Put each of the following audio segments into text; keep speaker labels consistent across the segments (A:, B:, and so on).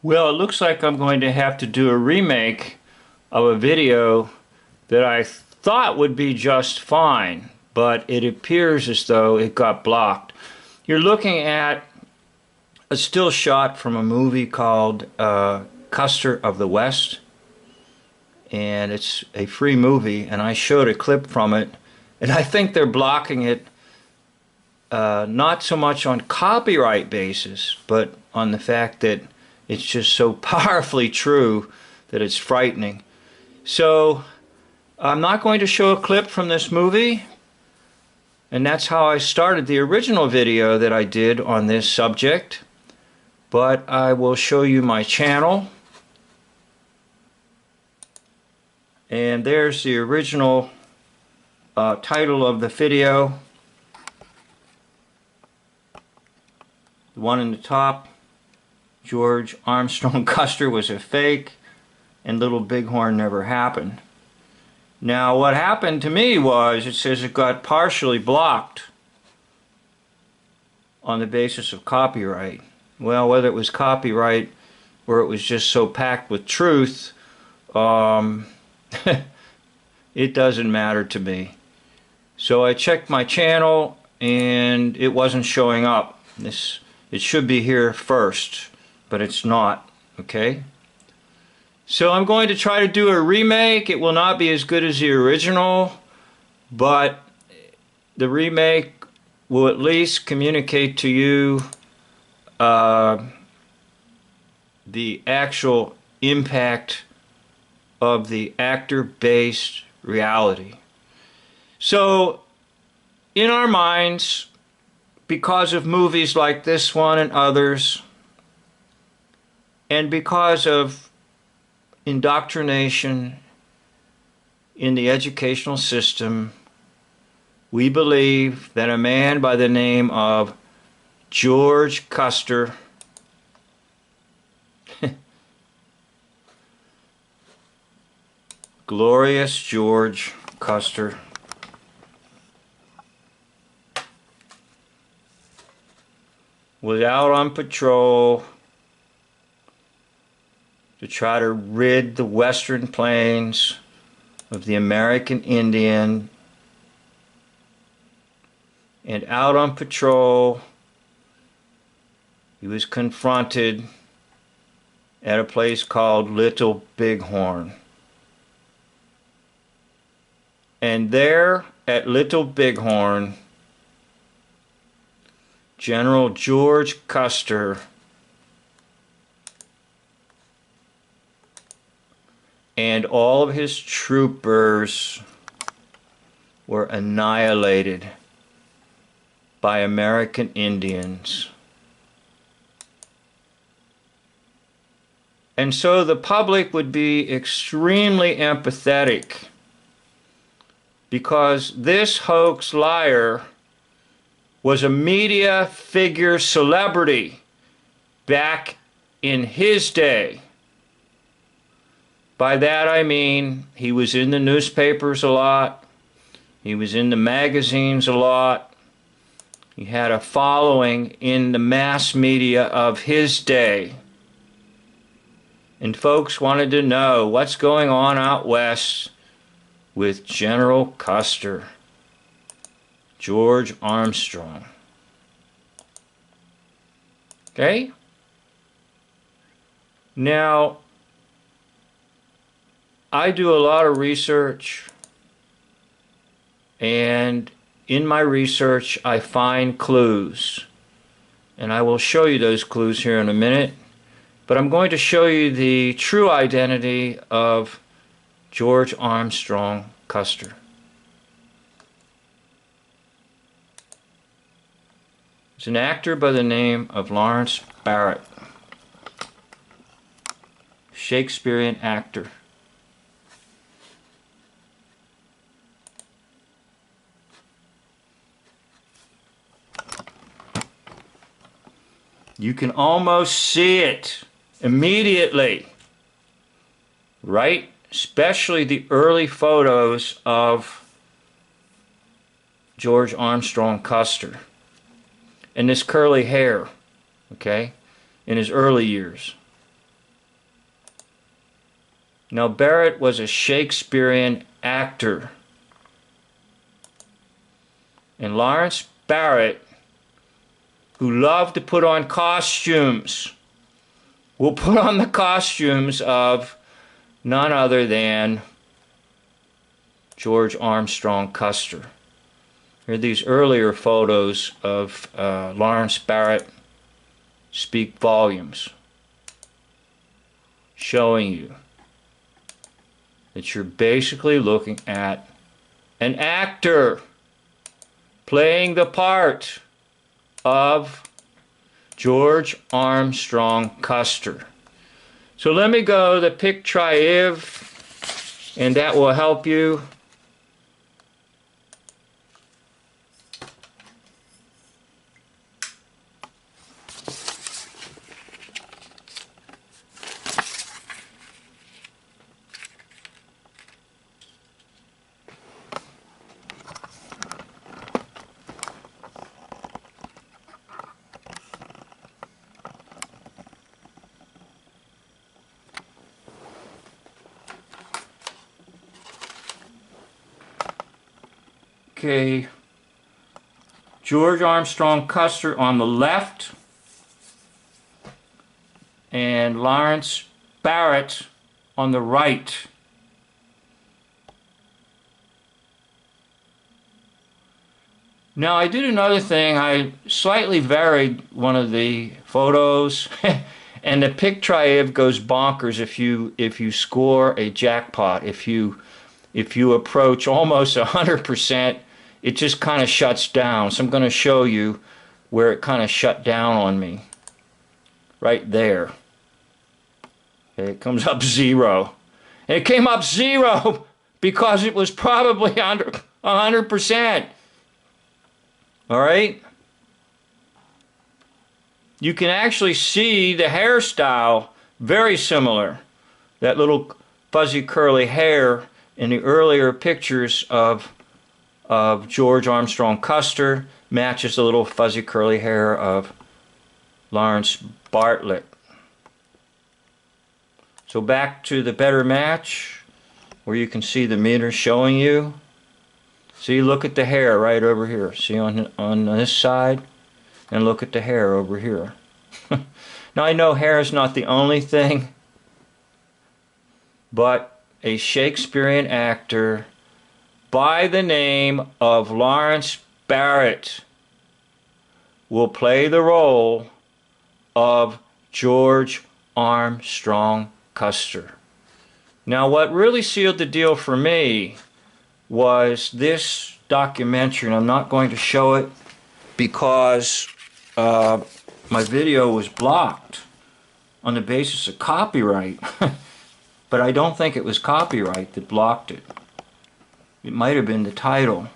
A: Well, it looks like I'm going to have to do a remake of a video that I thought would be just fine, but it appears as though it got blocked. You're looking at a still shot from a movie called Custer of the West, and it's a free movie, and I showed a clip from it, and I think they're blocking it not so much on copyright basis, but on the fact that it's just so powerfully true that it's frightening. So I'm not going to show a clip from this movie, and that's how I started the original video that I did on this subject, but I will show you my channel. And there's the original title of the video. The one in the top, George Armstrong Custer was a fake and Little Bighorn never happened. Now what happened to me was, it says it got partially blocked on the basis of copyright. Well, whether it was copyright or it was just so packed with truth, it doesn't matter to me. So I checked my channel and it wasn't showing up. It should be here first, but it's not, okay? So I'm going to try to do a remake. It will not be as good as the original, but the remake will at least communicate to you the actual impact of the actor-based reality. So, in our minds, because of movies like this one and others, and because of indoctrination in the educational system, we believe that a man by the name of George Custer Glorious George Custer was out on patrol to try to rid the western plains of the American Indian, and out on patrol he was confronted at a place called Little Bighorn. And there at Little Bighorn, General George Custer and all of his troopers were annihilated by American Indians. And so the public would be extremely empathetic, because this hoax liar was a media figure celebrity back in his day. By that I mean he was in the newspapers a lot, he was in the magazines a lot, he had a following in the mass media of his day. And folks wanted to know what's going on out west with General Custer, George Armstrong. Okay? Now, I do a lot of research, and in my research I find clues, and I will show you those clues here in a minute, but I'm going to show you the true identity of George Armstrong Custer. He's an actor by the name of Lawrence Barrett, Shakespearean actor. You can almost see it immediately, right? Especially the early photos of George Armstrong Custer and this curly hair, okay, in his early years. Now, Barrett was a Shakespearean actor. And Lawrence Barrett, who loved to put on costumes, will put on the costumes of none other than George Armstrong Custer. Here are these earlier photos of Lawrence Barrett speak volumes, showing you that you're basically looking at an actor playing the part of George Armstrong Custer. So let me go to the picture, and that will help you. Okay, George Armstrong Custer on the left, and Lawrence Barrett on the right. Now, I did another thing. I slightly varied one of the photos, and the picture goes bonkers if you score a jackpot. If you approach almost 100%, it just kind of shuts down. So I'm going to show you where it kind of shut down on me. Right there. Okay, it comes up 0. And it came up 0 because it was probably under 100%. All right? You can actually see the hairstyle very similar. That little fuzzy curly hair in the earlier pictures of George Armstrong Custer matches the little fuzzy curly hair of Lawrence Bartlett. So back to the better match, where you can see the meter showing you. See, look at the hair right over here. See on this side? And look at the hair over here. Now I know hair is not the only thing, but a Shakespearean actor by the name of Lawrence Barrett will play the role of George Armstrong Custer. Now, what really sealed the deal for me was this documentary, and I'm not going to show it because my video was blocked on the basis of copyright. But I don't think it was copyright that blocked it. It might have been the title.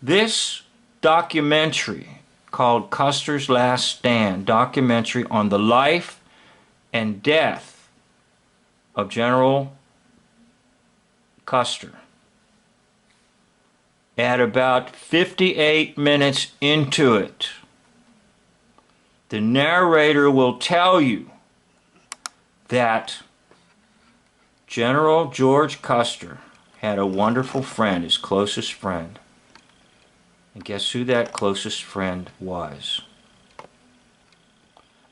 A: This documentary called Custer's Last Stand, documentary on the life and death of General Custer. At about 58 minutes into it, the narrator will tell you that General George Custer had a wonderful friend, his closest friend. And guess who that closest friend was?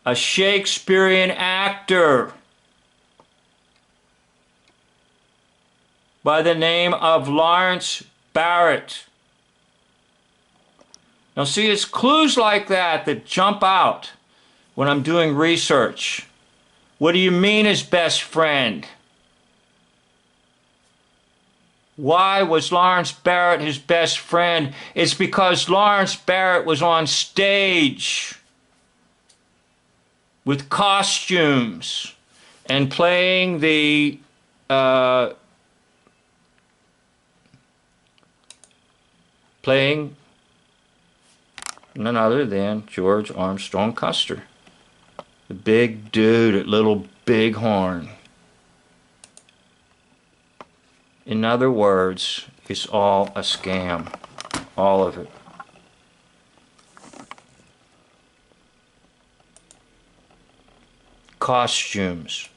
A: A Shakespearean actor by the name of Lawrence Barrett. Now see, it's clues like that that jump out when I'm doing research. What do you mean his best friend? Why was Lawrence Barrett his best friend? It's because Lawrence Barrett was on stage with costumes and playing the none other than George Armstrong Custer, the big dude at Little Bighorn. In other words, it's all a scam. All of it. Costumes.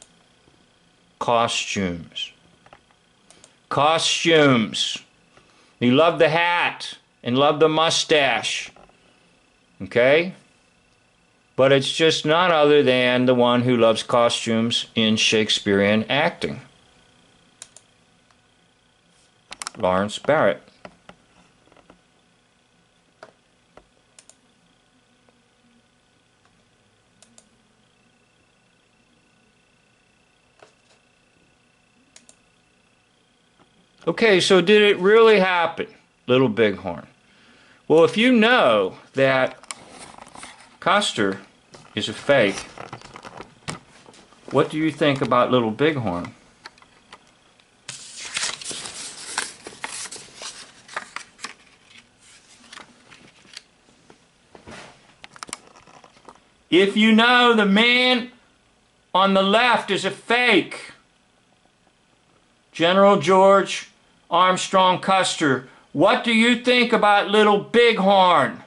A: costumes. Costumes. He loved the hat and loved the mustache. Okay? But it's just none other than the one who loves costumes in Shakespearean acting. Lawrence Barrett. Okay, so did it really happen, Little Bighorn? Well, if you know that Custer is a fake, what do you think about Little Bighorn? If you know the man on the left is a fake, General George Armstrong Custer, what do you think about Little Bighorn?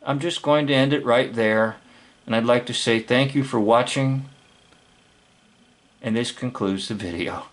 A: I'm just going to end it right there, and I'd like to say thank you for watching, and this concludes the video.